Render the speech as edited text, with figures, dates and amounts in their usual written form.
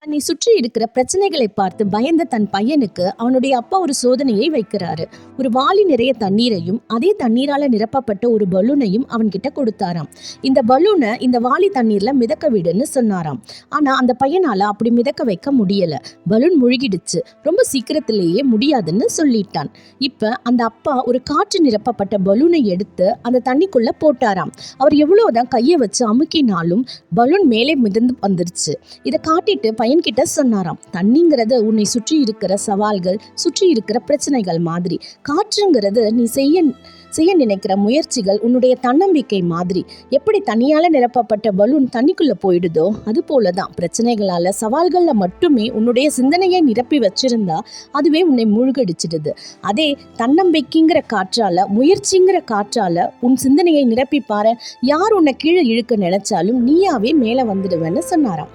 தன்னை சுற்றி இருக்கிற பிரச்சனைகளை பார்த்து பயந்த தன் பையனுக்கு அவனுடைய அப்பா ஒரு சோதனையை வைக்கிறாரு. ஒரு வாளி நிறைய தண்ணீரையும் அதே தண்ணீரால நிரப்பப்பட்ட ஒரு பலூனையும் அவன்கிட்ட கொடுத்தாராம். இந்த பலூனை இந்த வாளி தண்ணீர்ல மிதக்க விடுன்னு சொன்னாராம். ஆனா அந்த பையனால அப்படி மிதக்க வைக்க முடியல. பலூன் முழுகிடுச்சு. ரொம்ப சீக்கிரத்திலேயே முடியாதுன்னு சொல்லிட்டான். இப்ப அந்த அப்பா ஒரு காற்று நிரப்பப்பட்ட பலூனை எடுத்து அந்த தண்ணிக்குள்ள போட்டாராம். அவர் எவ்வளவுதான் கையை வச்சு அமுக்கினாலும் பலூன் மேலே மிதந்து வந்துருச்சு. இதை காட்டிட்டு பையன்கிட்ட சொன்னாராம், தண்ணிங்கிறது உன்னை சுற்றி இருக்கிற சவால்கள், சுற்றி இருக்கிற பிரச்சனைகள் மாதிரி. காற்றுங்கிறது நீ செய்ய நினைக்கிற முயற்சிகள், உன்னுடைய தன்னம்பிக்கை மாதிரி. எப்படி தண்ணியால நிரப்பப்பட்ட பலூன் தண்ணிக்குள்ள போயிடுதோ அது போலதான் பிரச்சனைகளால, சவால்கள்ல மட்டுமே உன்னுடைய சிந்தனையை நிரப்பி வச்சிருந்தா அதுவே உன்னை மூழ்கடிச்சிடுது. அதே தன்னம்பிக்கைங்கிற காற்றால, முயற்சிங்கிற காற்றால உன் சிந்தனையை நிரப்பி பாரு, யார் உன்னை கீழே இழுக்க நினைச்சாலும் நீயாவே மேல வந்துடுவேன்னு சொன்னாராம்.